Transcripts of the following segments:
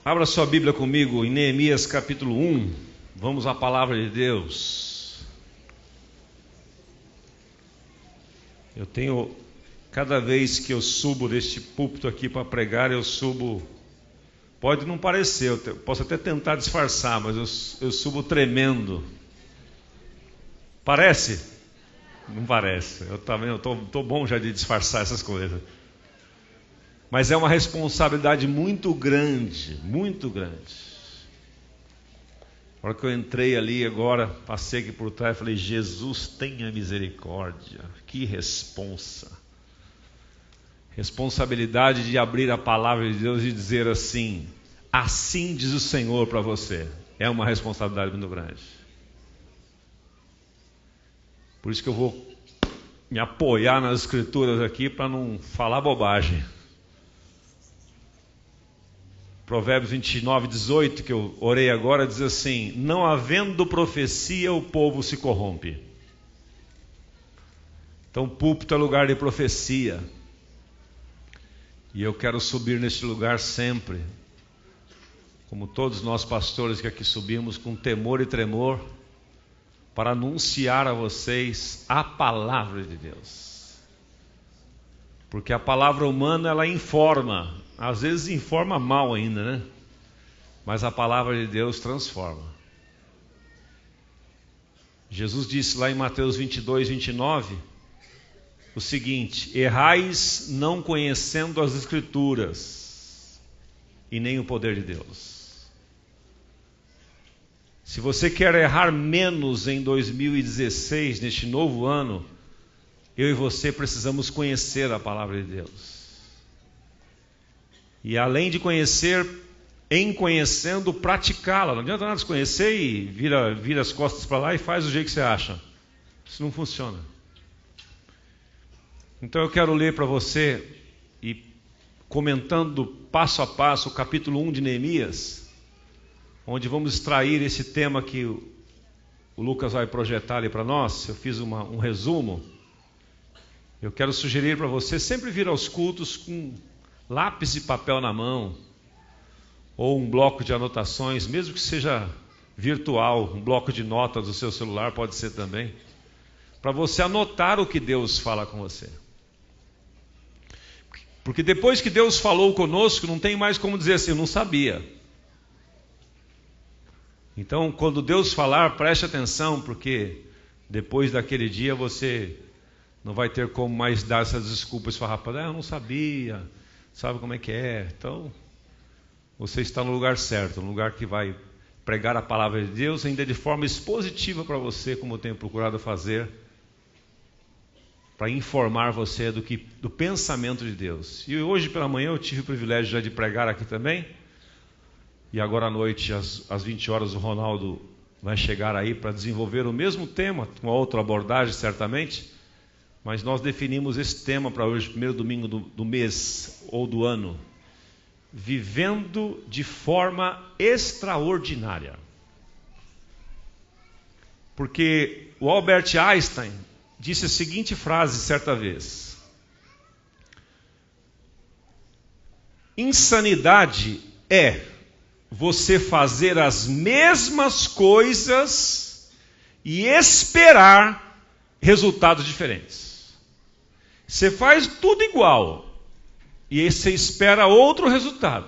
Abra sua Bíblia comigo em Neemias capítulo 1. Vamos à palavra de Deus. Cada vez que eu subo deste púlpito aqui para pregar, eu subo. Pode não parecer, eu posso até tentar disfarçar, mas eu subo tremendo. Parece? Não parece. Eu também estou bom já de disfarçar essas coisas. Mas é uma responsabilidade muito grande, muito grande. Na hora que eu entrei ali agora, passei aqui por trás e falei, Jesus, tenha misericórdia. Que responsabilidade de abrir a palavra de Deus e dizer assim, assim diz o Senhor para você. É uma responsabilidade muito grande. Por isso que eu vou me apoiar nas escrituras aqui para não falar bobagem. Provérbios 29:18, que eu orei agora, diz assim: não havendo profecia, o povo se corrompe. Então, púlpito é lugar de profecia. E eu quero subir neste lugar sempre, como todos nós pastores que aqui subimos, com temor e tremor, para anunciar a vocês a palavra de Deus. Porque a palavra humana, ela informa. Às vezes informa mal ainda, né? Mas a palavra de Deus transforma. Jesus disse lá em Mateus 22:29 o seguinte: errais não conhecendo as Escrituras e nem o poder de Deus. Se você quer errar menos em 2016, neste novo ano, eu e você precisamos conhecer a palavra de Deus. E além de conhecer, em conhecendo, praticá-la. Não adianta nada desconhecer e vira as costas para lá e faz do jeito que você acha. Isso não funciona. Então eu quero ler para você, e comentando passo a passo o capítulo 1 de Neemias, onde vamos extrair esse tema que o Lucas vai projetar ali para nós. Eu fiz um resumo. Eu quero sugerir para você sempre vir aos cultos com lápis e papel na mão, ou um bloco de anotações, mesmo que seja virtual, um bloco de notas do seu celular pode ser também, para você anotar o que Deus fala com você. Porque depois que Deus falou conosco, não tem mais como dizer assim, eu não sabia. Então, quando Deus falar, preste atenção, porque depois daquele dia você não vai ter como mais dar essas desculpas esfarrapadas. Eu não sabia. Sabe como é que é? Então, você está no lugar certo, no lugar que vai pregar a palavra de Deus, ainda de forma expositiva para você, como eu tenho procurado fazer, para informar você do pensamento de Deus. E hoje pela manhã eu tive o privilégio já de pregar aqui também, e agora à noite, às 20 horas, o Ronaldo vai chegar aí para desenvolver o mesmo tema, com outra abordagem certamente. Mas nós definimos esse tema para hoje, primeiro domingo do mês ou do ano. Vivendo de forma extraordinária. Porque o Albert Einstein disse a seguinte frase certa vez: insanidade é você fazer as mesmas coisas e esperar resultados diferentes. Você faz tudo igual e aí você espera outro resultado.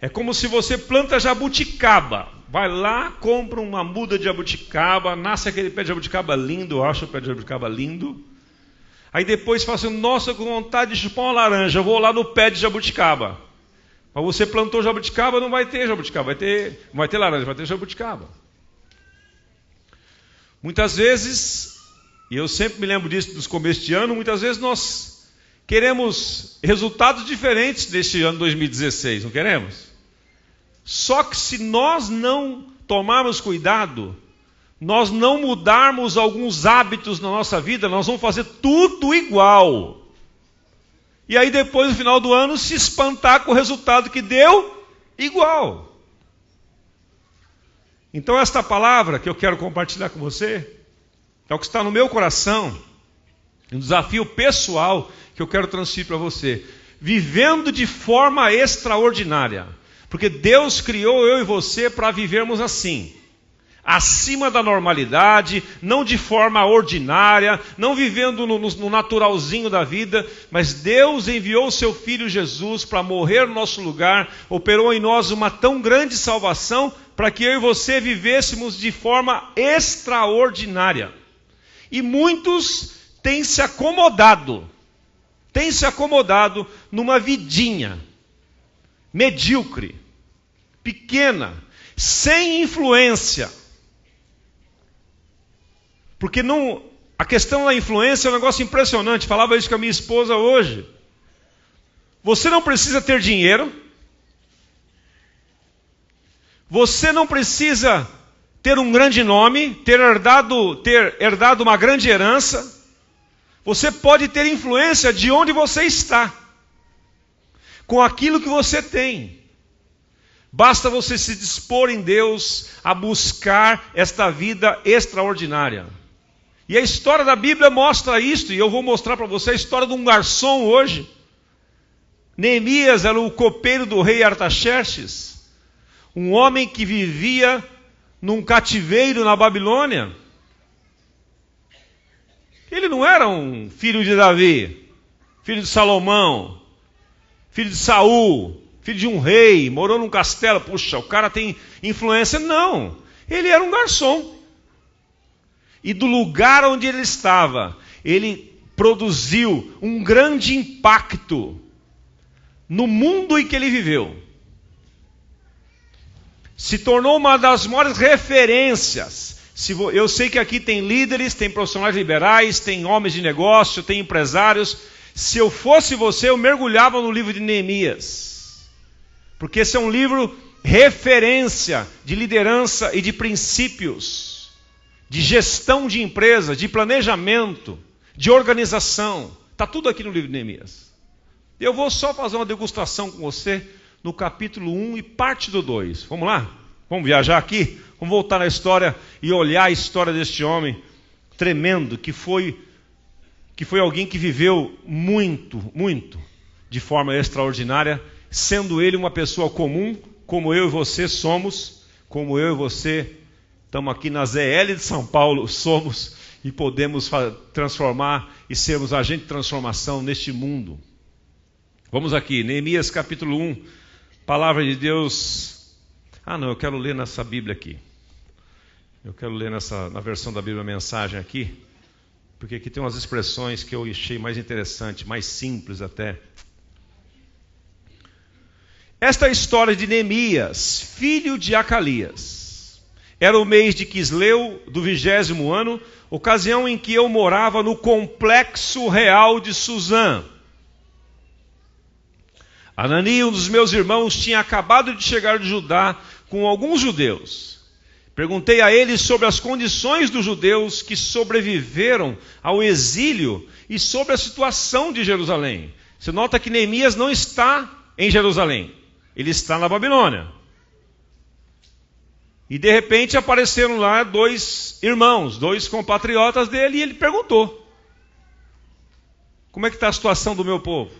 É como se você planta jabuticaba. Vai lá, compra uma muda de jabuticaba, nasce aquele pé de jabuticaba lindo, eu acho o pé de jabuticaba lindo. Aí depois fala assim, nossa, com vontade de chupar uma laranja, eu vou lá no pé de jabuticaba. Mas você plantou jabuticaba, não vai ter jabuticaba, não vai ter laranja, vai ter jabuticaba. Muitas vezes, e eu sempre me lembro disso nos começos de ano, muitas vezes nós queremos resultados diferentes deste ano 2016, não queremos? Só que se nós não tomarmos cuidado, nós não mudarmos alguns hábitos na nossa vida, nós vamos fazer tudo igual. E aí depois, no final do ano, se espantar com o resultado que deu igual. Então esta palavra que eu quero compartilhar com você, é o que está no meu coração, um desafio pessoal que eu quero transferir para você. Vivendo de forma extraordinária. Porque Deus criou eu e você para vivermos assim, acima da normalidade, não de forma ordinária, não vivendo no naturalzinho da vida, mas Deus enviou o seu Filho Jesus para morrer no nosso lugar, operou em nós uma tão grande salvação, para que eu e você vivêssemos de forma extraordinária. E muitos têm se acomodado numa vidinha medíocre, pequena, sem influência. Porque a questão da influência é um negócio impressionante. Falava isso com a minha esposa hoje. Você não precisa ter dinheiro. Você não precisa ter um grande nome, ter herdado uma grande herança. Você pode ter influência de onde você está, com aquilo que você tem. Basta você se dispor em Deus a buscar esta vida extraordinária. E a história da Bíblia mostra isto, e eu vou mostrar para você a história de um garçom hoje. Neemias era o copeiro do rei Artaxerxes, um homem que vivia num cativeiro na Babilônia. Ele não era um filho de Davi, filho de Salomão, filho de Saul, filho de um rei, morou num castelo. Puxa, o cara tem influência. Não, ele era um garçom. E do lugar onde ele estava, ele produziu um grande impacto no mundo em que ele viveu. Se tornou uma das maiores referências. Eu sei que aqui tem líderes, tem profissionais liberais, tem homens de negócio, tem empresários. Se eu fosse você, eu mergulhava no livro de Neemias. Porque esse é um livro referência de liderança e de princípios, de gestão de empresa, de planejamento, de organização. Está tudo aqui no livro de Neemias. Eu vou só fazer uma degustação com você no capítulo 1 e parte do 2. Vamos lá? Vamos viajar aqui? Vamos voltar na história e olhar a história deste homem tremendo, que foi alguém que viveu muito, muito, de forma extraordinária, sendo ele uma pessoa comum, como eu e você somos, como eu e você estamos aqui na ZL de São Paulo, somos, e podemos transformar e sermos agente de transformação neste mundo. Vamos aqui, Neemias capítulo 1, palavra de Deus. Eu quero ler nessa Bíblia aqui. Eu quero ler na versão da Bíblia Mensagem aqui, porque aqui tem umas expressões que eu achei mais interessante, mais simples até. Esta é a história de Neemias, filho de Acalias. Era o mês de Quisleu, do 20º ano, ocasião em que eu morava no complexo real de Suzã. Anani, um dos meus irmãos, tinha acabado de chegar de Judá com alguns judeus. Perguntei a eles sobre as condições dos judeus que sobreviveram ao exílio e sobre a situação de Jerusalém. Você nota que Neemias não está em Jerusalém, ele está na Babilônia. E de repente apareceram lá dois irmãos, dois compatriotas dele, e ele perguntou: como é que está a situação do meu povo?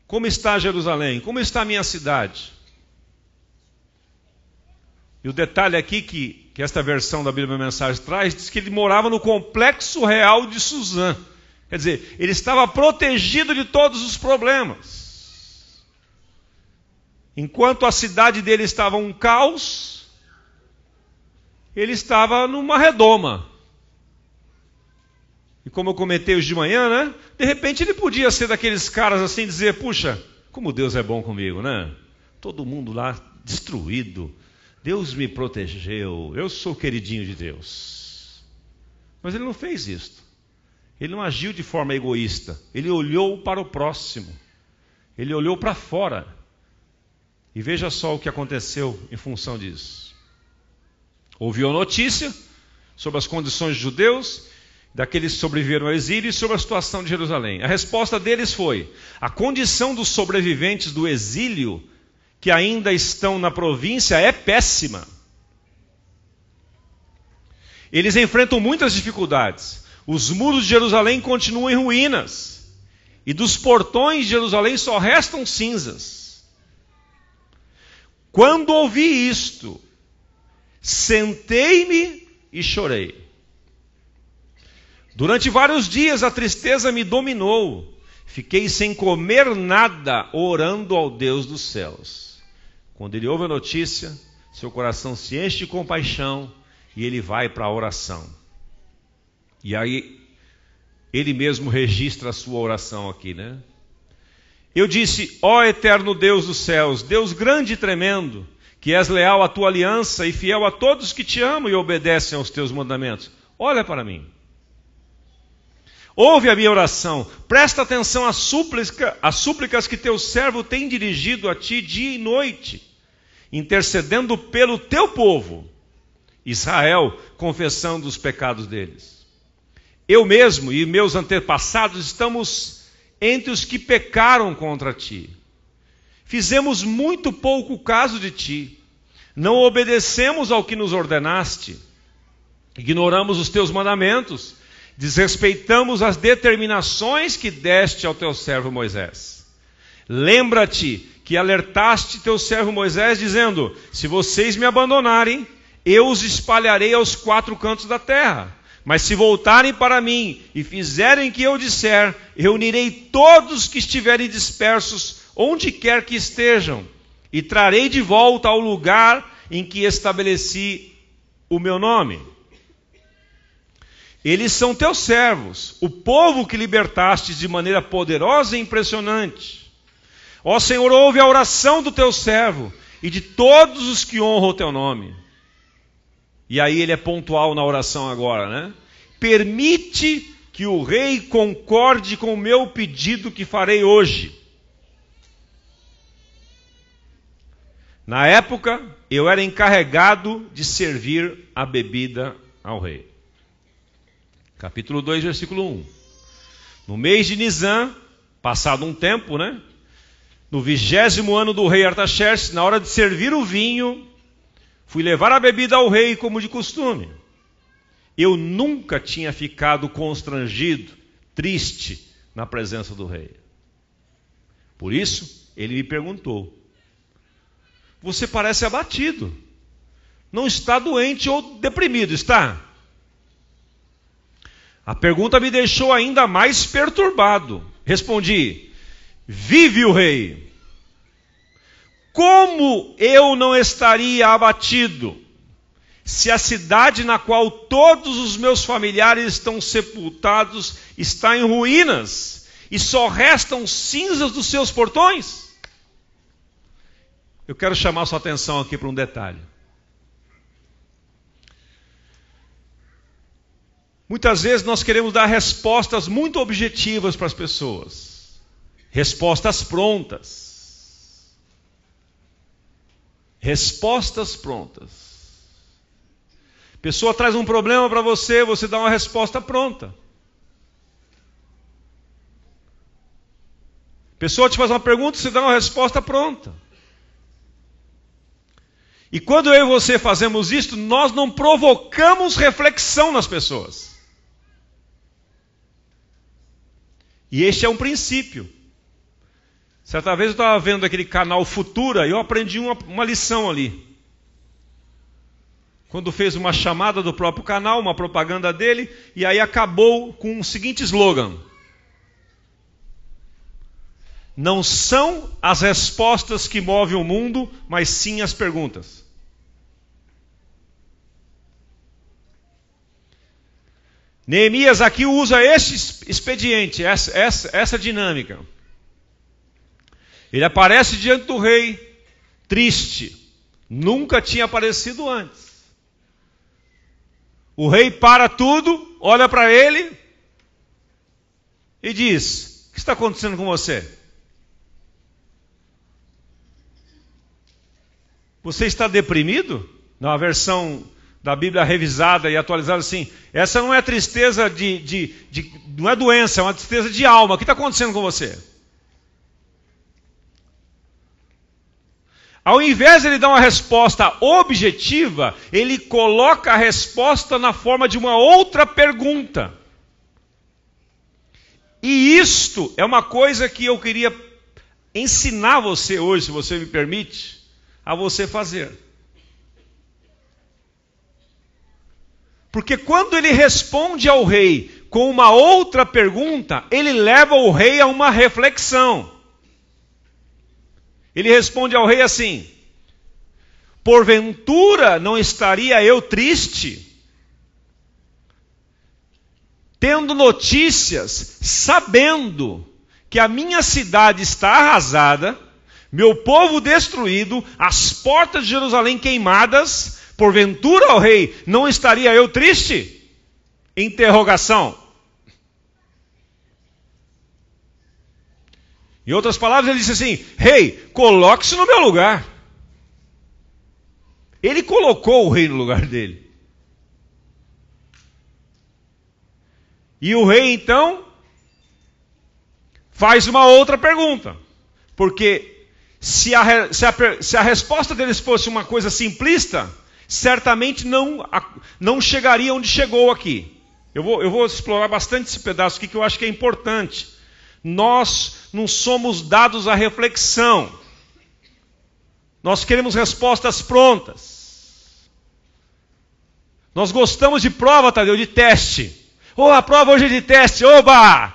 Como está Jerusalém? Como está a minha cidade? E o detalhe aqui que esta versão da Bíblia Mensagem traz, diz que ele morava no complexo real de Suzã. Quer dizer, ele estava protegido de todos os problemas. Enquanto a cidade dele estava um caos, ele estava numa redoma. E como eu comentei hoje de manhã, né? De repente ele podia ser daqueles caras assim, dizer: puxa, como Deus é bom comigo, né? Todo mundo lá destruído. Deus me protegeu, eu sou o queridinho de Deus. Mas ele não fez isto. Ele não agiu de forma egoísta. Ele olhou para o próximo. Ele olhou para fora. E veja só o que aconteceu em função disso. Ouviu a notícia sobre as condições de judeus, daqueles que sobreviveram ao exílio e sobre a situação de Jerusalém. A resposta deles foi: a condição dos sobreviventes do exílio que ainda estão na província é péssima. Eles enfrentam muitas dificuldades. Os muros de Jerusalém continuam em ruínas, e dos portões de Jerusalém só restam cinzas. Quando ouvi isto, sentei-me e chorei. Durante vários dias a tristeza me dominou. Fiquei sem comer nada, orando ao Deus dos céus. Quando ele ouve a notícia, seu coração se enche de compaixão e ele vai para a oração. E aí, ele mesmo registra a sua oração aqui, né? Eu disse: ó eterno Deus dos céus, Deus grande e tremendo, que és leal à tua aliança e fiel a todos que te amam e obedecem aos teus mandamentos. Olha para mim. Ouve a minha oração, presta atenção às súplicas que teu servo tem dirigido a ti dia e noite, intercedendo pelo teu povo, Israel, confessando os pecados deles. Eu mesmo e meus antepassados estamos entre os que pecaram contra ti. Fizemos muito pouco caso de ti, não obedecemos ao que nos ordenaste, ignoramos os teus mandamentos, desrespeitamos as determinações que deste ao teu servo Moisés. Lembra-te que alertaste teu servo Moisés, dizendo: se vocês me abandonarem, eu os espalharei aos 4 cantos da terra. Mas se voltarem para mim e fizerem o que eu disser, reunirei todos que estiverem dispersos, onde quer que estejam, e trarei de volta ao lugar em que estabeleci o meu nome. Eles são teus servos, o povo que libertastes de maneira poderosa e impressionante. Ó Senhor, ouve a oração do teu servo e de todos os que honram o teu nome. E aí ele é pontual na oração agora, né? Permite que o rei concorde com o meu pedido que farei hoje. Na época, eu era encarregado de servir a bebida ao rei. Capítulo 2, versículo 1. No mês de Nisan, passado um tempo, né? No 20º ano do rei Artaxerxes, na hora de servir o vinho, fui levar a bebida ao rei como de costume. Eu nunca tinha ficado constrangido, triste, na presença do rei. Por isso, ele me perguntou: você parece abatido. Não está doente ou deprimido, está? A pergunta me deixou ainda mais perturbado. Respondi: vive o rei. Como eu não estaria abatido, se a cidade na qual todos os meus familiares estão sepultados está em ruínas, e só restam cinzas dos seus portões? Eu quero chamar sua atenção aqui para um detalhe. Muitas vezes nós queremos dar respostas muito objetivas para as pessoas. Respostas prontas. Respostas prontas. A pessoa traz um problema para você, você dá uma resposta pronta. A pessoa te faz uma pergunta, você dá uma resposta pronta. E quando eu e você fazemos isso, nós não provocamos reflexão nas pessoas. E este é um princípio. Certa vez eu estava vendo aquele canal Futura e eu aprendi uma lição ali. Quando fez uma chamada do próprio canal, uma propaganda dele, e aí acabou com o seguinte slogan: não são as respostas que movem o mundo, mas sim as perguntas. Neemias aqui usa esse expediente, essa dinâmica. Ele aparece diante do rei, triste. Nunca tinha aparecido antes. O rei para tudo, olha para ele e diz: o que está acontecendo com você? Você está deprimido? Na versão da Bíblia revisada e atualizada assim, essa não é tristeza não é doença, é uma tristeza de alma. O que está acontecendo com você? Ao invés de ele dar uma resposta objetiva, ele coloca a resposta na forma de uma outra pergunta. E isto é uma coisa que eu queria ensinar você hoje, se você me permite, a você fazer. Porque quando ele responde ao rei com uma outra pergunta, ele leva o rei a uma reflexão. Ele responde ao rei assim: porventura não estaria eu triste, tendo notícias, sabendo que a minha cidade está arrasada, meu povo destruído, as portas de Jerusalém queimadas, porventura, ó rei, não estaria eu triste? Interrogação. Em outras palavras, ele disse assim: rei, coloque-se no meu lugar. Ele colocou o rei no lugar dele. E o rei, então, faz uma outra pergunta. Porque se a resposta deles fosse uma coisa simplista, certamente não chegaria onde chegou aqui. Eu vou explorar bastante esse pedaço aqui, que eu acho que é importante. Nós não somos dados à reflexão. Nós queremos respostas prontas. Nós gostamos de prova, Tadeu, de teste. A prova hoje é de teste, oba!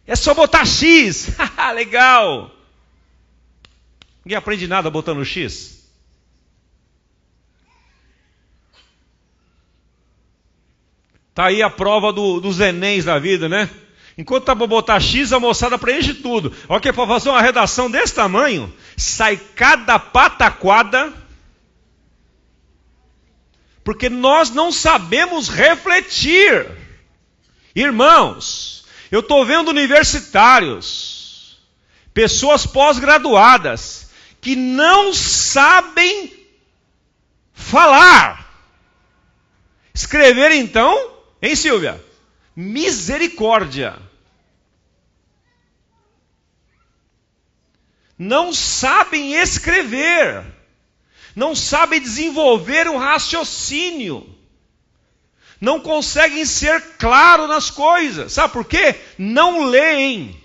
É só botar X. Legal! Ninguém aprende nada botando X. Tá aí a prova dos Enems da vida, né? Enquanto tá para botar X, a moçada preenche tudo. Olha que para fazer uma redação desse tamanho, sai cada pataquada, porque nós não sabemos refletir. Irmãos, eu estou vendo universitários, pessoas pós-graduadas, que não sabem falar. Escrever então, hein, Silvia? Misericórdia. Não sabem escrever. Não sabem desenvolver um raciocínio. Não conseguem ser claros nas coisas. Sabe por quê? Não leem.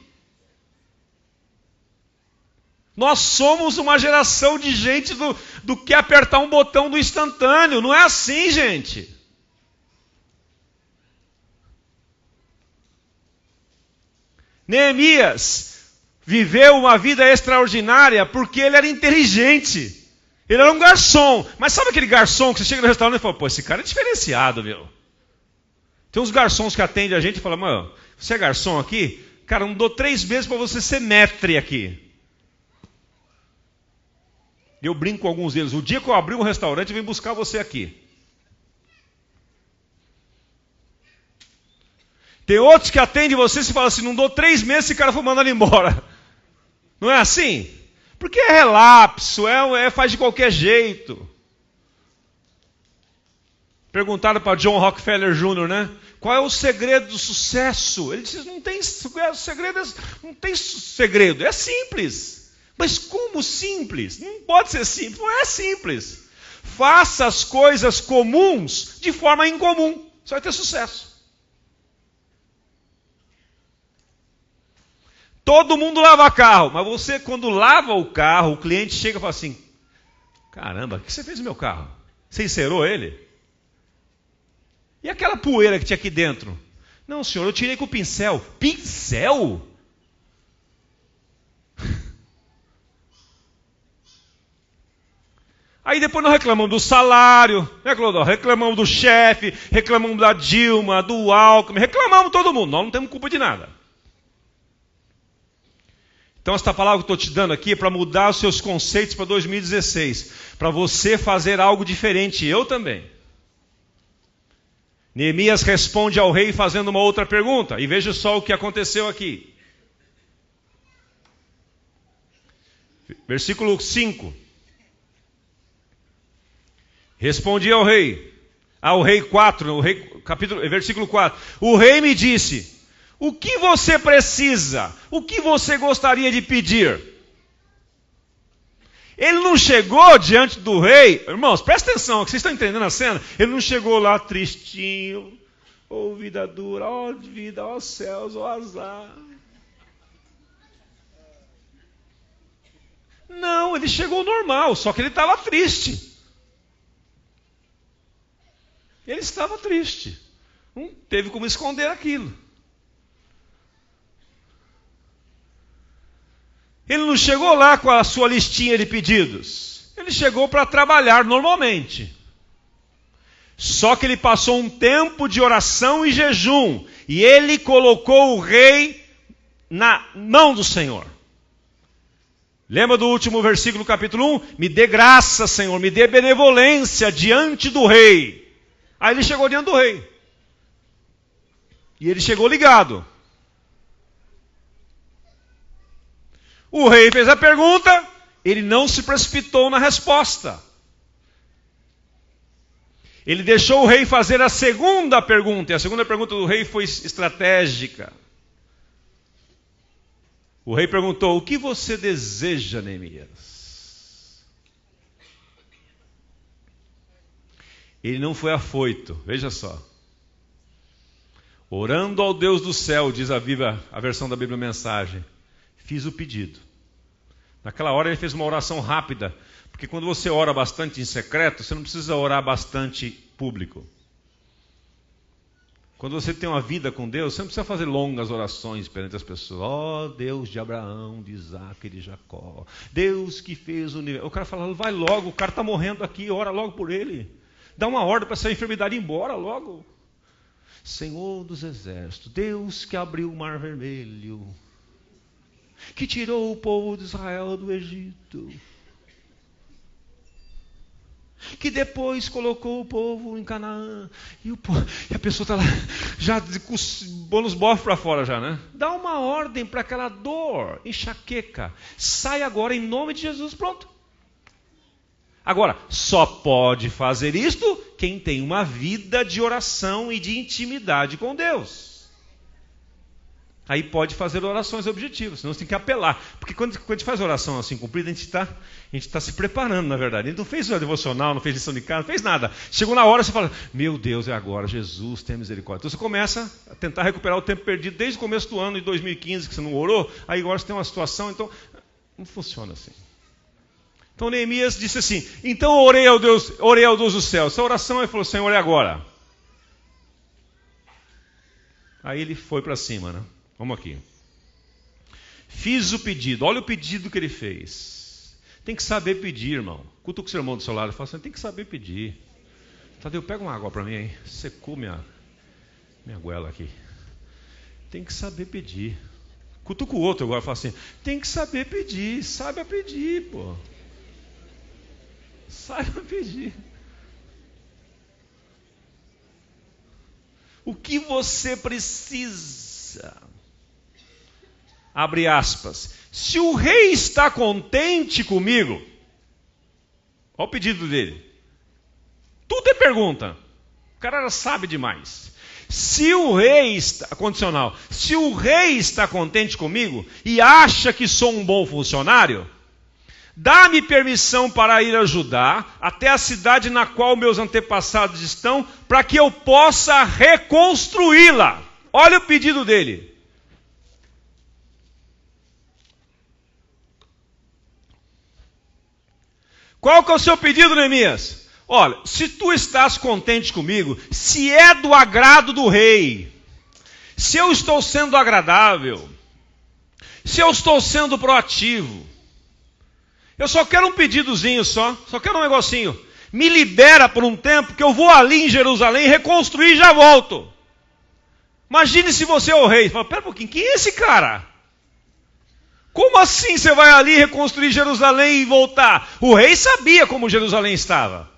Nós somos uma geração de gente do que apertar um botão do instantâneo. Não é assim, gente. Neemias viveu uma vida extraordinária porque ele era inteligente. Ele era um garçom. Mas sabe aquele garçom que você chega no restaurante e fala: pô, esse cara é diferenciado, meu. Tem uns garçons que atendem a gente e falam: mano, você é garçom aqui? Cara, não dou 3 meses para você ser maître aqui. E eu brinco com alguns deles: o dia que eu abrir um restaurante, eu venho buscar você aqui. Tem outros que atendem você e falam assim: não dou 3 meses, esse cara foi mandado embora. Não é assim? Porque é relapso, faz de qualquer jeito. Perguntaram para John Rockefeller Jr., né? Qual é o segredo do sucesso? Ele disse: não tem segredo, não tem segredo, é simples. Mas como simples? Não pode ser simples, não é simples. Faça as coisas comuns de forma incomum, você vai ter sucesso. Todo mundo lava carro, mas você, quando lava o carro, o cliente chega e fala assim: caramba, o que você fez no meu carro? Você encerou ele? E aquela poeira que tinha aqui dentro? Não, senhor, eu tirei com o pincel. Pincel? Aí depois nós reclamamos do salário, né, Clodó? Reclamamos do chefe, reclamamos da Dilma, do Alckmin, reclamamos todo mundo. Nós não temos culpa de nada. Então esta palavra que eu estou te dando aqui é para mudar os seus conceitos para 2016. Para você fazer algo diferente, eu também. Neemias responde ao rei fazendo uma outra pergunta. E veja só o que aconteceu aqui. Versículo 5. Respondi ao rei 4, versículo 4. O rei me disse: o que você precisa? O que você gostaria de pedir? Ele não chegou diante do rei. Irmãos, presta atenção, que vocês estão entendendo a cena? Ele não chegou lá tristinho. Vida dura, vida, céus, azar. Não, ele chegou normal, só que ele estava triste. Ele estava triste. Não teve como esconder aquilo. Ele não chegou lá com a sua listinha de pedidos. Ele chegou para trabalhar normalmente. Só que ele passou um tempo de oração e jejum. E ele colocou o rei na mão do Senhor. Lembra do último versículo, capítulo 1? Me dê graça, Senhor, me dê benevolência diante do rei. Aí ele chegou diante do rei. E ele chegou ligado. O rei fez a pergunta, ele não se precipitou na resposta. Ele deixou o rei fazer a segunda pergunta, e a segunda pergunta do rei foi estratégica. O rei perguntou: o que você deseja, Neemias? Ele não foi afoito, veja só. Orando ao Deus do céu, diz a versão da Bíblia Mensagem, fiz o pedido. Naquela hora ele fez uma oração rápida, porque quando você ora bastante em secreto, você não precisa orar bastante público. Quando você tem uma vida com Deus, você não precisa fazer longas orações perante as pessoas. Ó Deus de Abraão, de Isaac e de Jacó, Deus que fez o universo. O cara fala, vai logo, o cara está morrendo aqui, ora logo por ele. Dá uma ordem para essa enfermidade ir embora logo. Senhor dos exércitos, Deus que abriu o mar vermelho, que tirou o povo de Israel do Egito, que depois colocou o povo em Canaã, e a pessoa está lá, já com os bônus bofs para fora já, né? Dá uma ordem para aquela dor, enxaqueca, sai agora em nome de Jesus, pronto. Agora, só pode fazer isto quem tem uma vida de oração e de intimidade com Deus. Aí pode fazer orações objetivas, senão você tem que apelar. Porque quando a gente faz oração assim cumprida, a gente está se preparando, na verdade. A gente não fez o devocional, não fez lição de casa, não fez nada. Chegou na hora, você fala, meu Deus, é agora, Jesus, tem misericórdia. Então você começa a tentar recuperar o tempo perdido desde o começo do ano de 2015, que você não orou, aí agora você tem uma situação, então não funciona assim. Então Neemias disse assim, então orei ao Deus do céu. Essa oração, ele falou, Senhor, é agora. Aí ele foi para cima, né? Vamos aqui. Fiz o pedido. Olha o pedido que ele fez. Tem que saber pedir, irmão. Cutuca o seu irmão do seu lado e fala assim, tem que saber pedir. Tadeu, pega uma água para mim aí. Secou minha goela aqui. Tem que saber pedir. Cutuca o outro agora e fala assim, tem que saber pedir. Saiba pedir, pô. Saiba pedir. O que você precisa? Abre aspas. Se o rei está contente comigo, olha o pedido dele. Tudo é pergunta. O cara sabe demais. Se o rei está, condicional, se o rei está contente comigo e acha que sou um bom funcionário, dá-me permissão para ir ajudar até a cidade na qual meus antepassados estão, para que eu possa reconstruí-la. Olha o pedido dele. Qual que é o seu pedido, Neemias? Olha, se tu estás contente comigo, se é do agrado do rei, se eu estou sendo agradável, se eu estou sendo proativo, eu só quero um pedidozinho só quero um negocinho. Me libera por um tempo que eu vou ali em Jerusalém reconstruir e já volto. Imagine se você é o rei. Fala, pera um pouquinho, quem é esse cara? Como assim você vai ali reconstruir Jerusalém e voltar? O rei sabia como Jerusalém estava.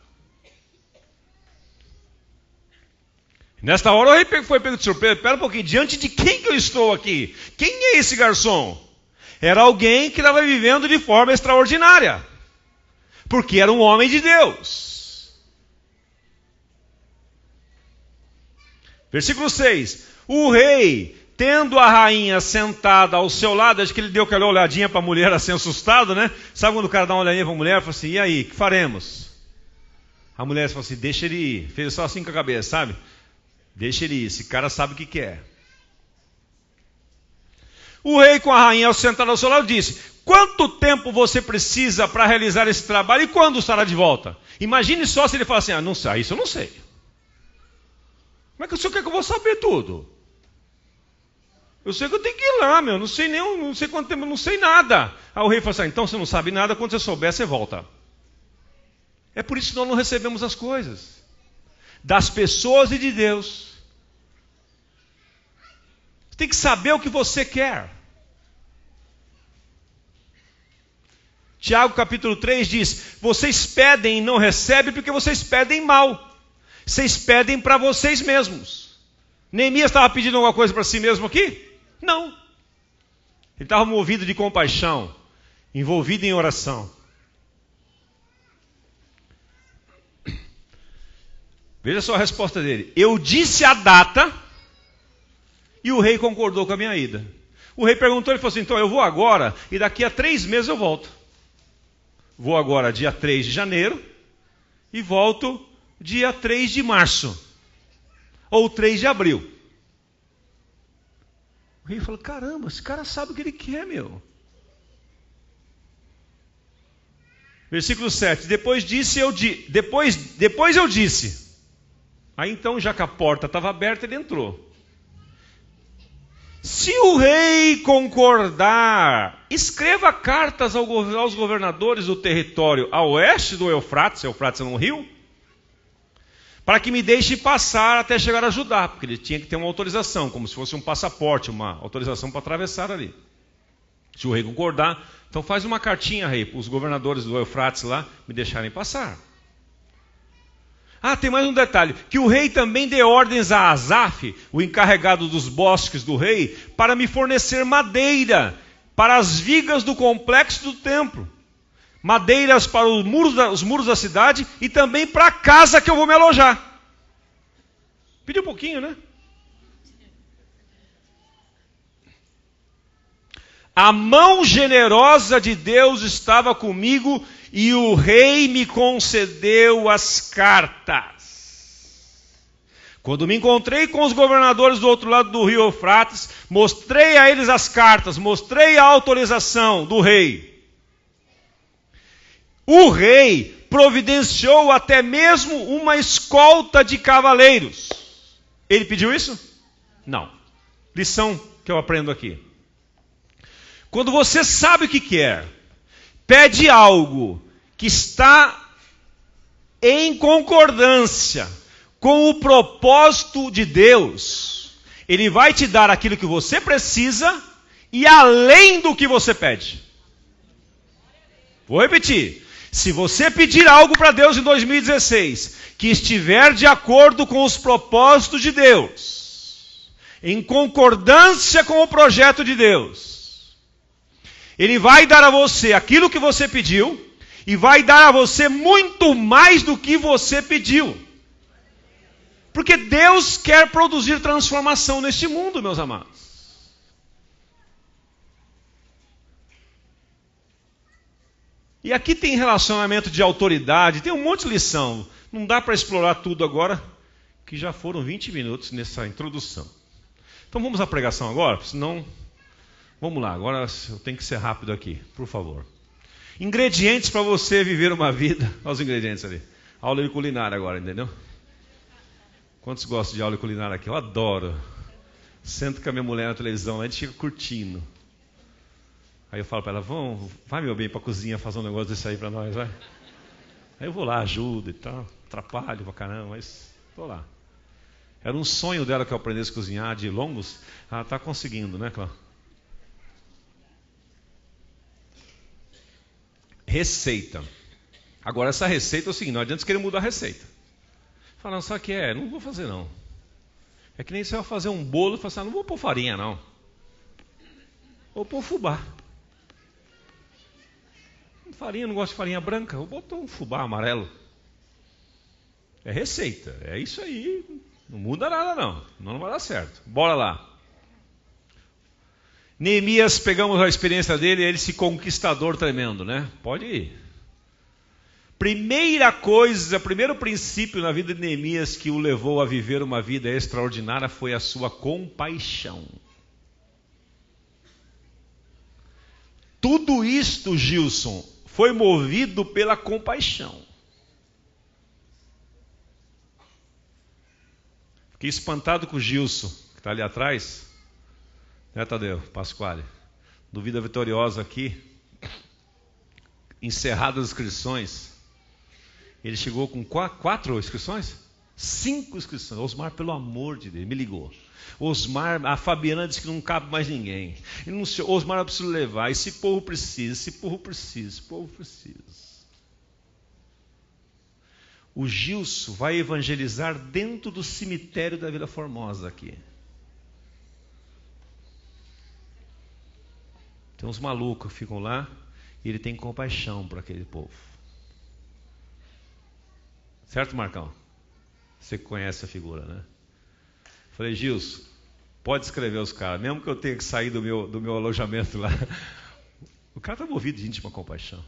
Nesta hora o rei foi pego de surpresa. Pera um pouquinho, diante de quem que eu estou aqui? Quem é esse garçom? Era alguém que estava vivendo de forma extraordinária. Porque era um homem de Deus. Versículo 6. O rei, tendo a rainha sentada ao seu lado, acho que ele deu aquela olhadinha para a mulher assim, assustado, né? Sabe quando o cara dá uma olhadinha para a mulher e fala assim, e aí, o que faremos? A mulher falou assim, deixa ele ir. Fez só assim com a cabeça, sabe? Deixa ele ir, esse cara sabe o que quer. O rei com a rainha sentado ao seu lado disse: quanto tempo você precisa para realizar esse trabalho e quando estará de volta? Imagine só se ele fala assim: não sei, isso eu não sei. Como é que o senhor quer que eu vou saber tudo? Eu sei que eu tenho que ir lá, não sei não sei quanto tempo, não sei nada. Aí o rei fala assim: então você não sabe nada, quando você souber, você volta. É por isso que nós não recebemos as coisas das pessoas e de Deus. Você tem que saber o que você quer. Tiago capítulo 3 diz: vocês pedem e não recebem porque vocês pedem mal. Vocês pedem para vocês mesmos. Neemias estava pedindo alguma coisa para si mesmo aqui? Não. Ele estava movido de compaixão, envolvido em oração. Veja só a resposta dele. Eu disse a data e o rei concordou com a minha ida. O rei perguntou, ele falou assim: então eu vou agora e daqui a 3 meses eu volto. Vou agora dia 3 de janeiro e volto dia 3 de março. Ou 3 de abril. O rei falou: caramba, esse cara sabe o que ele quer, meu. Versículo 7. Depois eu disse. Aí então, já que a porta estava aberta, ele entrou. Se o rei concordar, escreva cartas aos governadores do território a oeste do Eufrates é um rio, para que me deixe passar até chegar a Judá, porque ele tinha que ter uma autorização, como se fosse um passaporte, uma autorização para atravessar ali. Se o rei concordar, então faz uma cartinha, rei, para os governadores do Eufrates lá me deixarem passar. Tem mais um detalhe, que o rei também dê ordens a Asaf, o encarregado dos bosques do rei, para me fornecer madeira para as vigas do complexo do templo, madeiras para os muros da cidade e também para a casa que eu vou me alojar. Pediu um pouquinho, né? A mão generosa de Deus estava comigo e o rei me concedeu as cartas. Quando me encontrei com os governadores do outro lado do rio Eufrates, mostrei a eles as cartas, mostrei a autorização do rei. O rei providenciou até mesmo uma escolta de cavaleiros. Ele pediu isso? Não. Lição que eu aprendo aqui. Quando você sabe o que quer, pede algo que está em concordância com o propósito de Deus, Ele vai te dar aquilo que você precisa e além do que você pede. Vou repetir. Se você pedir algo para Deus em 2016, que estiver de acordo com os propósitos de Deus, em concordância com o projeto de Deus, Ele vai dar a você aquilo que você pediu e vai dar a você muito mais do que você pediu. Porque Deus quer produzir transformação neste mundo, meus amados. E aqui tem relacionamento de autoridade, tem um monte de lição. Não dá para explorar tudo agora, que já foram 20 minutos nessa introdução. Então vamos à pregação agora, senão... Vamos lá, agora eu tenho que ser rápido aqui, por favor. Ingredientes para você viver uma vida. Olha os ingredientes ali. Aula de culinária agora, entendeu? Quantos gostam de aula de culinária aqui? Eu adoro. Sento com a minha mulher na televisão, a gente fica curtindo. Aí eu falo para ela: vai meu bem para a cozinha fazer um negócio desse aí para nós, vai. Aí eu vou lá, ajudo e tal, atrapalho pra caramba, mas estou lá. Era um sonho dela que eu aprendesse a cozinhar de longos. Ela está conseguindo, né, Cláudia? Receita. Agora essa receita é o seguinte: não adianta você querer mudar a receita. Falando, sabe o que é? Não vou fazer não. É que nem você vai fazer um bolo e fala assim: não vou pôr farinha não. Vou pôr fubá. Farinha, não gosto de farinha branca, vou botar um fubá amarelo. É receita, é isso aí. Não muda nada não, não vai dar certo. Bora lá. Neemias, pegamos a experiência dele, ele esse conquistador tremendo, né? Pode ir. Primeira coisa, primeiro princípio na vida de Neemias que o levou a viver uma vida extraordinária foi a sua compaixão. Tudo isto, Gilson, foi movido pela compaixão. Fiquei espantado com o Gilson, que está ali atrás. Né, Tadeu? Pasquale. Do Vida Vitoriosa aqui. Encerradas as inscrições. Ele chegou com 4 inscrições? 5 inscrições. Osmar, pelo amor de Deus, me ligou. Osmar, a Fabiana disse que não cabe mais ninguém. Ele não, Osmar, eu preciso levar. Esse povo precisa, esse povo precisa, esse povo precisa. O Gilson vai evangelizar dentro do cemitério da Vila Formosa aqui. Tem uns malucos que ficam lá e ele tem compaixão por aquele povo. Certo, Marcão? Você conhece a figura, né? Falei, Gilson, pode escrever os caras, mesmo que eu tenha que sair do meu alojamento lá. O cara está movido de íntima compaixão.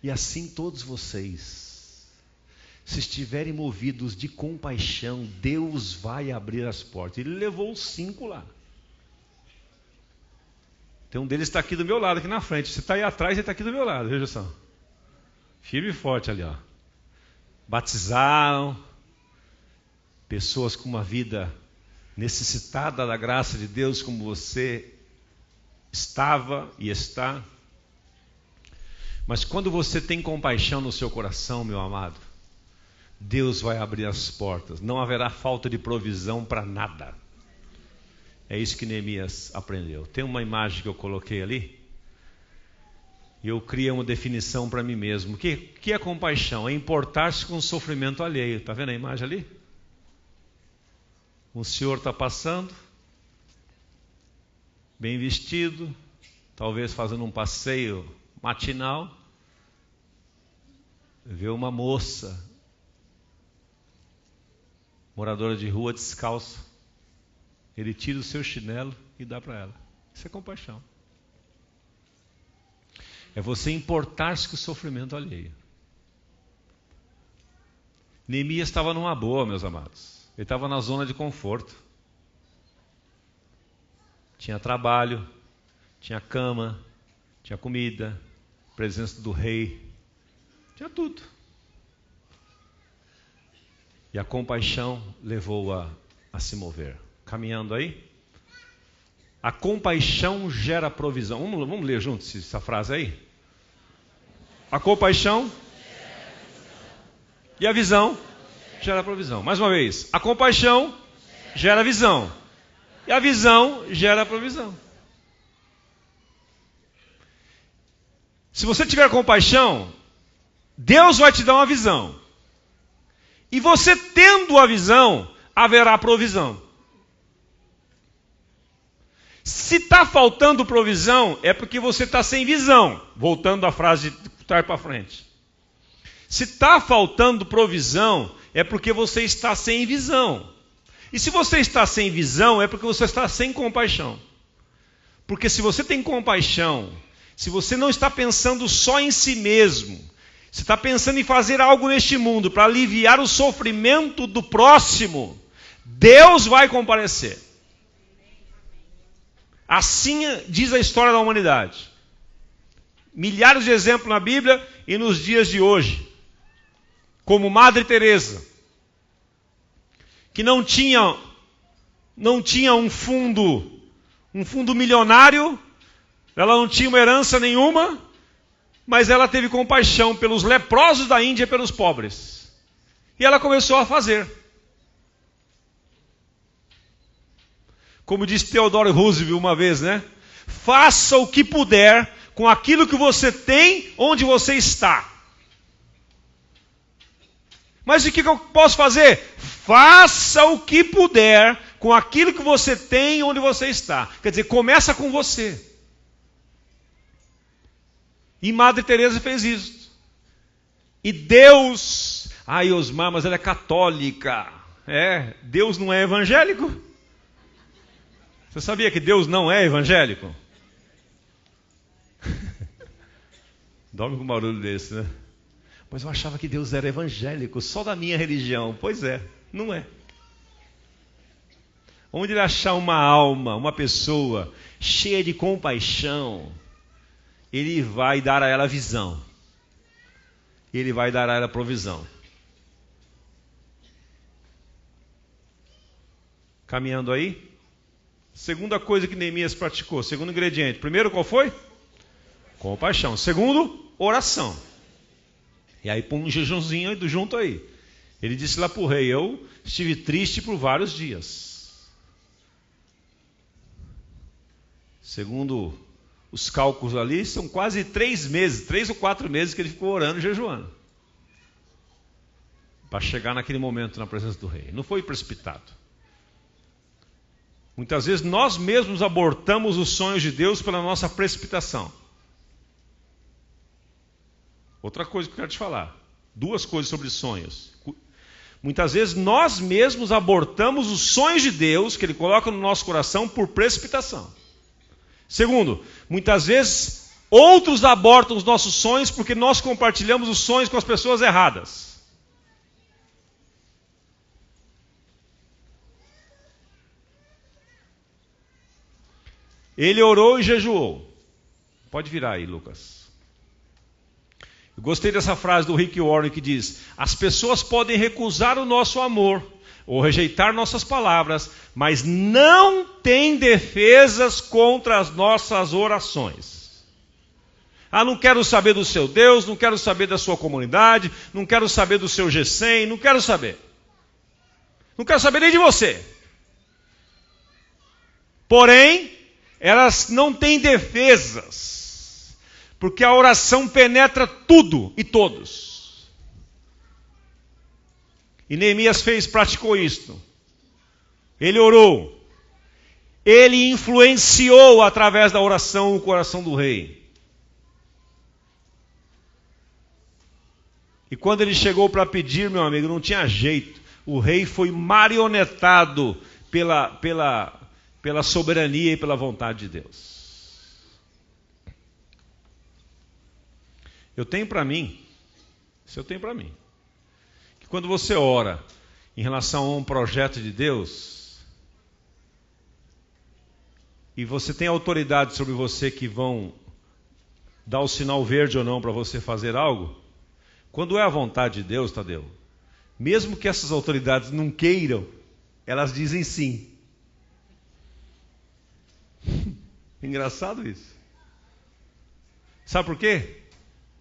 E assim todos vocês, se estiverem movidos de compaixão, Deus vai abrir as portas. Ele levou os 5 lá. Tem um deles que está aqui do meu lado, aqui na frente. Você está aí atrás, ele está aqui do meu lado, veja só. Firme e forte ali, ó. Batizaram pessoas com uma vida necessitada da graça de Deus, como você estava e está. Mas quando você tem compaixão no seu coração, meu amado, Deus vai abrir as portas. Não haverá falta de provisão para nada. É isso que Neemias aprendeu. Tem uma imagem que eu coloquei ali. E eu criei uma definição para mim mesmo. O que é compaixão? É importar-se com o sofrimento alheio. Está vendo a imagem ali? Um senhor está passando, bem vestido, talvez fazendo um passeio matinal, vê uma moça, moradora de rua, descalça. Ele tira o seu chinelo e dá para ela. Isso é compaixão. É você importar-se com o sofrimento alheio. Neemias estava numa boa, meus amados. Ele estava na zona de conforto. Tinha trabalho, tinha cama, tinha comida, presença do rei. Tinha tudo. E a compaixão levou-a a se mover. Caminhando aí. A compaixão gera provisão. Vamos ler juntos essa frase aí? A compaixão e a visão gera provisão. Mais uma vez. A compaixão gera visão. E a visão gera provisão. Se você tiver compaixão, Deus vai te dar uma visão. E você tendo a visão, haverá provisão. Se está faltando provisão, é porque você está sem visão. Voltando à frase de trás para frente. Se está faltando provisão, é porque você está sem visão. E se você está sem visão, é porque você está sem compaixão. Porque se você tem compaixão, se você não está pensando só em si mesmo, se está pensando em fazer algo neste mundo para aliviar o sofrimento do próximo, Deus vai comparecer. Assim diz a história da humanidade. Milhares de exemplos na Bíblia e nos dias de hoje. Como Madre Teresa, que não tinha um fundo milionário, ela não tinha uma herança nenhuma, mas ela teve compaixão pelos leprosos da Índia e pelos pobres. E ela começou a fazer. Como disse Theodore Roosevelt uma vez, né? Faça o que puder com aquilo que você tem onde você está. Mas o que eu posso fazer? Faça o que puder com aquilo que você tem onde você está. Quer dizer, começa com você. E Madre Teresa fez isso. E Deus... Ai, Osmar, mas ela é católica. Deus não é evangélico? Você sabia que Deus não é evangélico? Dorme com um barulho desse, né? Mas eu achava que Deus era evangélico, só da minha religião. Pois é, não é. Onde ele achar uma alma, uma pessoa cheia de compaixão, Ele vai dar a ela visão. Ele vai dar a ela provisão. Caminhando aí. Segunda coisa que Neemias praticou. Segundo ingrediente. Primeiro, qual foi? Compaixão. Segundo, oração. E aí põe um jejumzinho junto aí. Ele disse lá para o rei: eu estive triste por vários dias. Segundo os cálculos ali, são quase 3 meses, 3 ou 4 meses que ele ficou orando e jejuando. Para chegar naquele momento na presença do rei. Não foi precipitado. Muitas vezes nós mesmos abortamos os sonhos de Deus pela nossa precipitação. Outra coisa que eu quero te falar. 2 coisas sobre sonhos. Muitas vezes nós mesmos abortamos os sonhos de Deus que Ele coloca no nosso coração por precipitação. Segundo, muitas vezes outros abortam os nossos sonhos porque nós compartilhamos os sonhos com as pessoas erradas. Ele orou e jejuou. Pode virar aí, Lucas. Eu gostei dessa frase do Rick Warren que diz: as pessoas podem recusar o nosso amor ou rejeitar nossas palavras, mas não têm defesas contra as nossas orações. Ah, não quero saber do seu Deus, não quero saber da sua comunidade, não quero saber do seu G100, não quero saber. Não quero saber nem de você. Porém, elas não têm defesas, porque a oração penetra tudo e todos. E Neemias praticou isto. Ele orou. Ele influenciou através da oração o coração do rei. E quando ele chegou para pedir, meu amigo, não tinha jeito. O rei foi marionetado pela soberania e pela vontade de Deus. Eu tenho para mim, que quando você ora em relação a um projeto de Deus, e você tem autoridade sobre você que vão dar o sinal verde ou não para você fazer algo, quando é a vontade de Deus, Tadeu, mesmo que essas autoridades não queiram, elas dizem sim. Engraçado isso. Sabe por quê?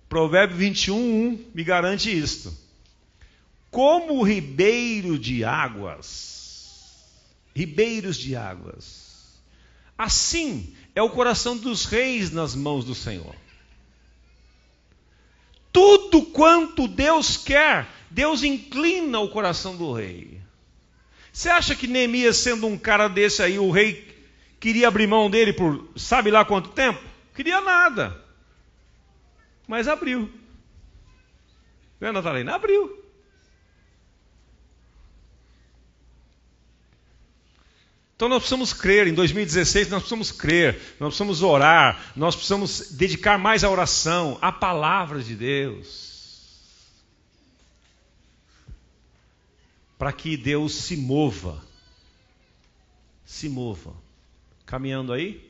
Provérbio 21:1 me garante isto. Como ribeiros de águas, assim é o coração dos reis nas mãos do Senhor. Tudo quanto Deus quer, Deus inclina o coração do rei. Você acha que Neemias, sendo um cara desse aí, o rei queria abrir mão dele por sabe lá quanto tempo? Queria nada. Mas abriu. Não é, Natalina? Abriu. Então nós precisamos crer, em 2016 nós precisamos crer, nós precisamos orar, nós precisamos dedicar mais à oração, à palavra de Deus. Para que Deus se mova. Caminhando aí.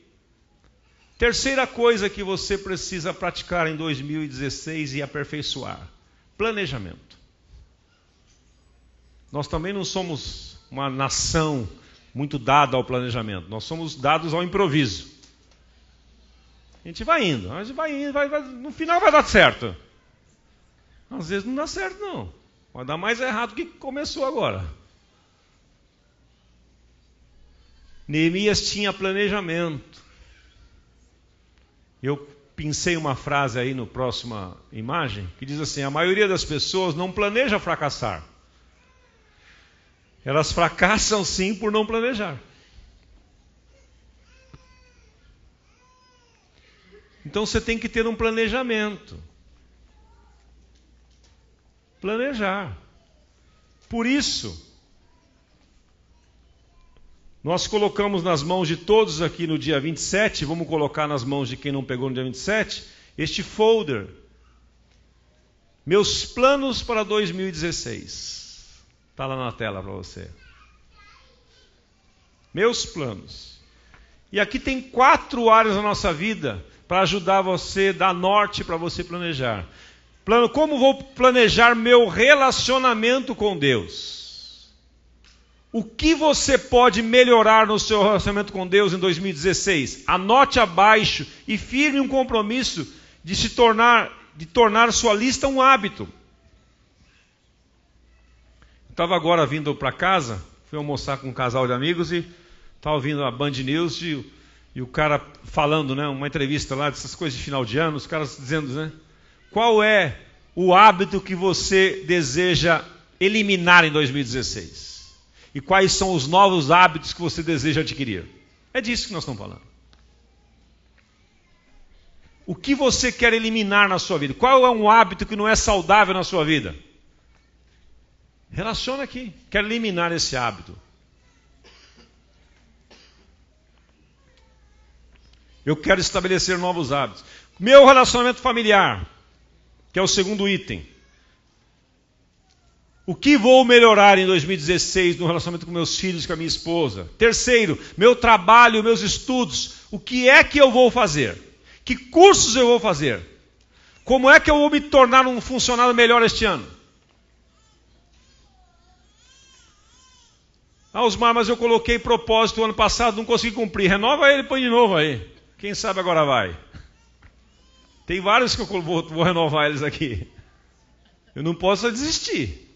Terceira coisa que você precisa praticar em 2016 e aperfeiçoar: planejamento. Nós também não somos uma nação muito dada ao planejamento. Nós somos dados ao improviso. A gente vai indo, no final vai dar certo. Às vezes não dá certo não. Vai dar mais errado do que começou agora. Neemias tinha planejamento. Eu pensei uma frase aí na próxima imagem, que diz assim: a maioria das pessoas não planeja fracassar. Elas fracassam sim por não planejar. Então você tem que ter um planejamento. Planejar. Por isso, nós colocamos nas mãos de todos aqui no dia 27, vamos colocar nas mãos de quem não pegou no dia 27, este folder. Meus planos para 2016. Está lá na tela para você. Meus planos. E aqui tem 4 áreas da nossa vida para ajudar você, dar norte para você planejar. Como vou planejar meu relacionamento com Deus? O que você pode melhorar no seu relacionamento com Deus em 2016? Anote abaixo e firme um compromisso de tornar sua lista um hábito. Estava agora vindo para casa, fui almoçar com um casal de amigos e estava ouvindo a Band News e o cara falando, né, uma entrevista lá dessas coisas de final de ano, os caras dizendo, né, qual é o hábito que você deseja eliminar em 2016? E quais são os novos hábitos que você deseja adquirir? É disso que nós estamos falando. O que você quer eliminar na sua vida? Qual é um hábito que não é saudável na sua vida? Relaciona aqui. Quero eliminar esse hábito. Eu quero estabelecer novos hábitos. Meu relacionamento familiar, que é o segundo item. O que vou melhorar em 2016 no relacionamento com meus filhos, com a minha esposa? Terceiro, meu trabalho, meus estudos. O que é que eu vou fazer? Que cursos eu vou fazer? Como é que eu vou me tornar um funcionário melhor este ano? Osmar, mas eu coloquei propósito ano passado, não consegui cumprir. Renova ele e põe de novo aí. Quem sabe agora vai. Tem vários que eu vou renovar eles aqui. Eu não posso desistir.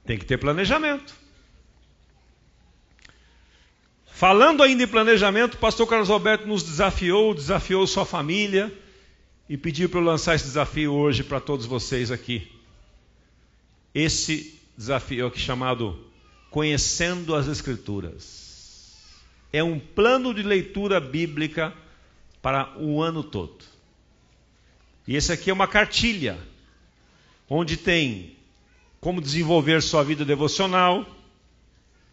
Tem que ter planejamento. Falando ainda em planejamento, o pastor Carlos Alberto nos desafiou sua família e pediu para eu lançar esse desafio hoje para todos vocês aqui. Esse desafio aqui chamado Conhecendo as Escrituras. É um plano de leitura bíblica para o ano todo. E esse aqui é uma cartilha, onde tem como desenvolver sua vida devocional,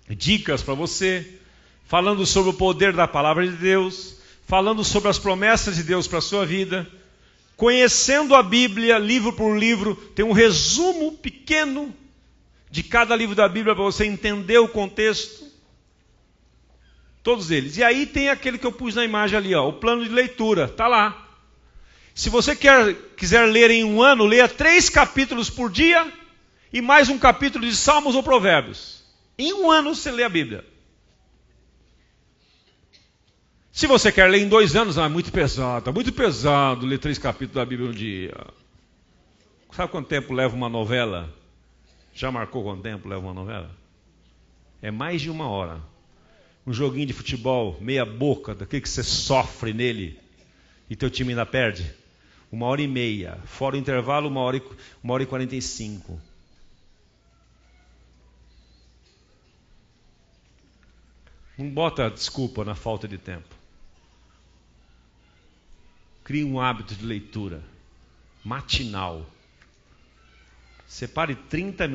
dicas para você, falando sobre o poder da palavra de Deus, falando sobre as promessas de Deus para a sua vida, conhecendo a Bíblia, livro por livro, tem um resumo pequeno de cada livro da Bíblia para você entender o contexto. Todos eles. E aí tem aquele que eu pus na imagem ali, ó, o plano de leitura, está lá. Se você quiser ler em um ano, leia 3 capítulos por dia e mais um capítulo de Salmos ou Provérbios. Em um ano você lê a Bíblia. Se você quer ler em 2 anos, é muito pesado ler 3 capítulos da Bíblia um dia. Sabe quanto tempo leva uma novela? Já marcou quanto tempo leva uma novela? É mais de 1 hora. Um joguinho de futebol, meia boca, daquele que você sofre nele e teu time ainda perde. 1h30. Fora o intervalo, 1h45. Não bota desculpa na falta de tempo. Crie um hábito de leitura matinal. Separe 30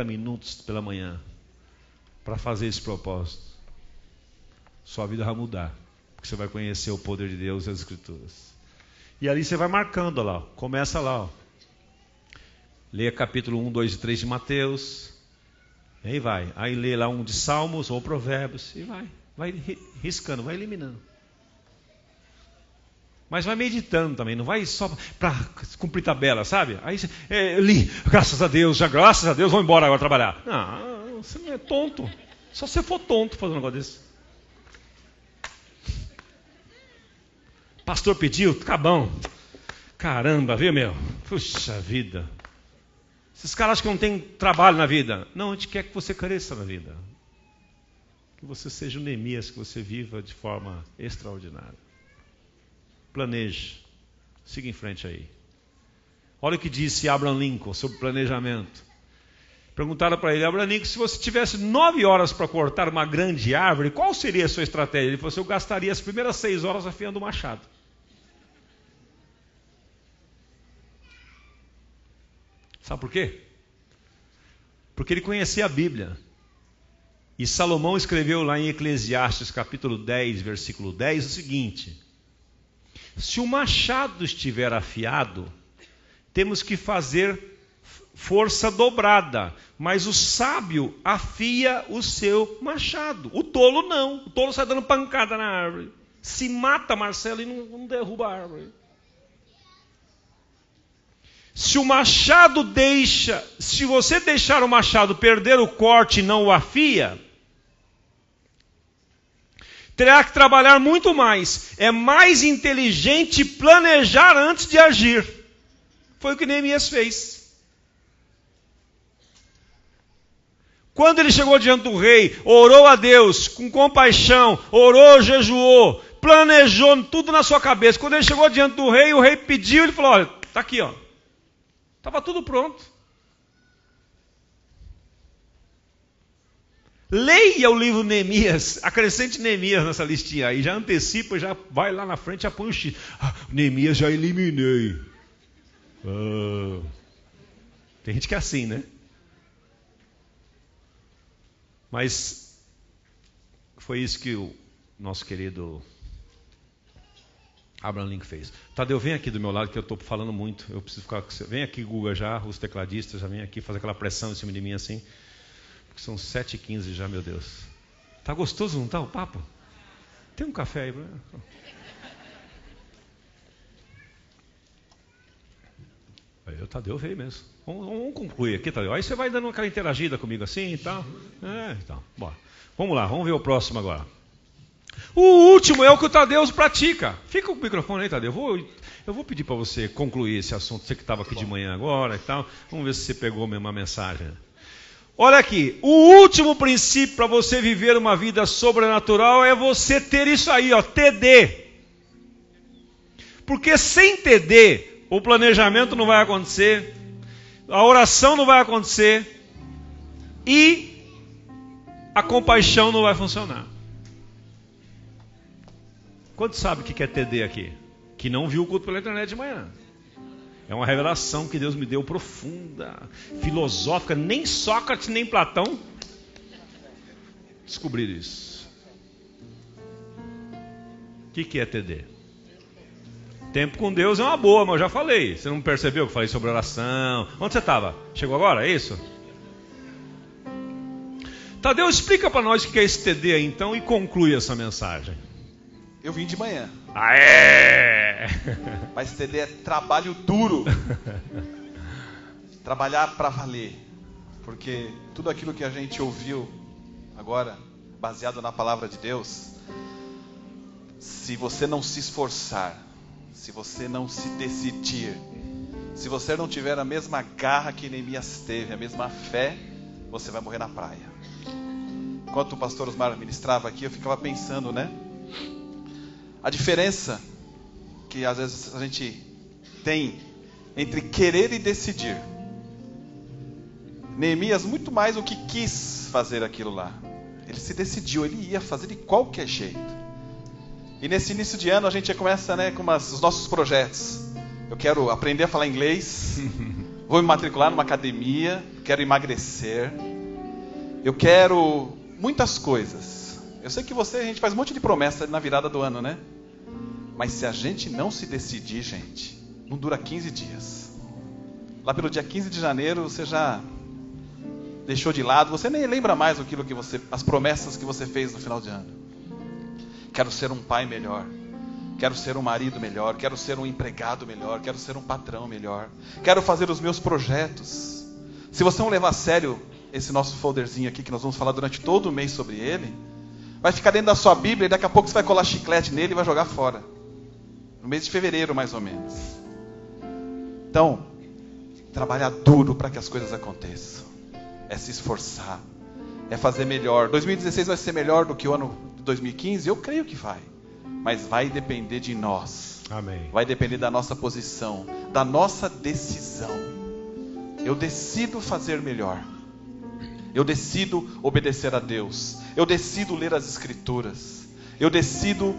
minutos pela manhã para fazer esse propósito. Sua vida vai mudar, porque você vai conhecer o poder de Deus e as Escrituras. E ali você vai marcando lá, começa lá. Ó. Leia capítulo 1, 2 e 3 de Mateus. E aí vai. Aí lê lá um de Salmos ou Provérbios. E vai riscando, vai eliminando. Mas vai meditando também, não vai só para cumprir tabela, sabe? Aí você li, graças a Deus, vou embora agora trabalhar. Não, você não é tonto. Só se você for tonto fazer um negócio desse. Pastor pediu, tá bom. Caramba, viu, meu? Puxa vida. Esses caras acham que não tem trabalho na vida. Não, a gente quer que você cresça na vida. Que você seja um Neemias, que você viva de forma extraordinária. Planeje. Siga em frente aí. Olha o que disse Abraham Lincoln sobre planejamento. Perguntaram para ele, Abraham Lincoln, se você tivesse 9 horas para cortar uma grande árvore, qual seria a sua estratégia? Ele falou assim, eu gastaria as primeiras 6 horas afiando o machado. Sabe por quê? Porque ele conhecia a Bíblia. E Salomão escreveu lá em Eclesiastes capítulo 10, versículo 10, o seguinte: se o machado estiver afiado, temos que fazer força dobrada, mas o sábio afia o seu machado. O tolo não. O tolo sai dando pancada na árvore. Se mata, Marcelo, e não derruba a árvore. Se você deixar o machado perder o corte e não o afia, terá que trabalhar muito mais. É mais inteligente planejar antes de agir. Foi o que Neemias fez. Quando ele chegou diante do rei, orou a Deus com compaixão, orou, jejuou, planejou tudo na sua cabeça. Quando ele chegou diante do rei, o rei pediu, ele falou, olha, está aqui, ó. Estava tudo pronto. Leia o livro Neemias, acrescente Neemias nessa listinha aí, já antecipa, já vai lá na frente, já põe o X. Neemias já eliminei. Tem gente que é assim, né? Mas foi isso que o nosso querido Abraham Lincoln fez. Tadeu, vem aqui do meu lado que eu estou falando muito. Eu preciso ficar com você. Vem aqui, Guga, já, os tecladistas, já vem aqui fazer aquela pressão em cima de mim assim. Porque são 7h15 já, meu Deus. Tá gostoso, não tá o papo? Tem um café aí, Bruno? Aí o Tadeu veio mesmo. Vamos concluir aqui, Tadeu. Aí você vai dando aquela interagida comigo assim e tal. Então, bora. Vamos lá, vamos ver o próximo agora. O último é o que o Tadeu pratica. Fica com o microfone aí, Tadeu. Eu vou pedir para você concluir esse assunto. Você que estava aqui de manhã agora e tal. Vamos ver se você pegou mesmo a mensagem. Olha aqui. O último princípio para você viver uma vida sobrenatural é você ter isso aí, ó, TD. Porque sem TD, o planejamento não vai acontecer, a oração não vai acontecer e a compaixão não vai funcionar. Quantos sabem o que é TD aqui? Que não viu o culto pela internet de manhã. É uma revelação que Deus me deu profunda, filosófica. Nem Sócrates, nem Platão descobriram isso. O que é TD? Tempo com Deus é uma boa, mas eu já falei. Você não percebeu que eu falei sobre oração? Onde você estava? Chegou agora? É isso? Tadeu, explica para nós o que é esse TD aí, então, e conclui essa mensagem. Eu vim de manhã. Aê! Mas TD é trabalho duro. Trabalhar para valer. Porque tudo aquilo que a gente ouviu agora, baseado na palavra de Deus, se você não se esforçar, se você não se decidir, se você não tiver a mesma garra que Neemias teve, a mesma fé, você vai morrer na praia. Enquanto o pastor Osmar ministrava aqui, eu ficava pensando, né? A diferença que às vezes a gente tem entre querer e decidir. Neemias muito mais do que quis fazer aquilo lá. Ele se decidiu, ele ia fazer de qualquer jeito. E nesse início de ano a gente já começa, né, com os nossos projetos. Eu quero aprender a falar inglês, vou me matricular numa academia, quero emagrecer, eu quero muitas coisas. Eu sei que a gente faz um monte de promessa na virada do ano, né? Mas se a gente não se decidir, gente, não dura 15 dias. Lá pelo dia 15 de janeiro você já deixou de lado, você nem lembra mais as promessas que você fez no final de ano. Quero ser um pai melhor, quero ser um marido melhor, quero ser um empregado melhor, quero ser um patrão melhor, quero fazer os meus projetos. Se você não levar a sério esse nosso folderzinho aqui, que nós vamos falar durante todo o mês sobre ele, vai ficar dentro da sua Bíblia e daqui a pouco você vai colar chiclete nele e vai jogar fora. No mês de fevereiro, mais ou menos. Então, trabalhar duro para que as coisas aconteçam. É se esforçar. É fazer melhor. 2016 vai ser melhor do que o ano de 2015? Eu creio que vai. Mas vai depender de nós. Amém. Vai depender da nossa posição, da nossa decisão. Eu decido fazer melhor. Eu decido obedecer a Deus. Eu decido ler as Escrituras. Eu decido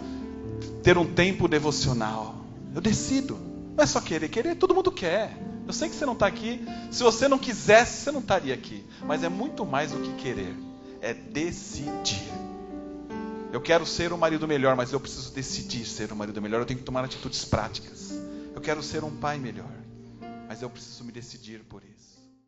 ter um tempo devocional. Eu decido. Não é só querer. Querer todo mundo quer. Eu sei que você não está aqui. Se você não quisesse, você não estaria aqui. Mas é muito mais do que querer. É decidir. Eu quero ser um marido melhor, mas eu preciso decidir ser um marido melhor. Eu tenho que tomar atitudes práticas. Eu quero ser um pai melhor, mas eu preciso me decidir por isso.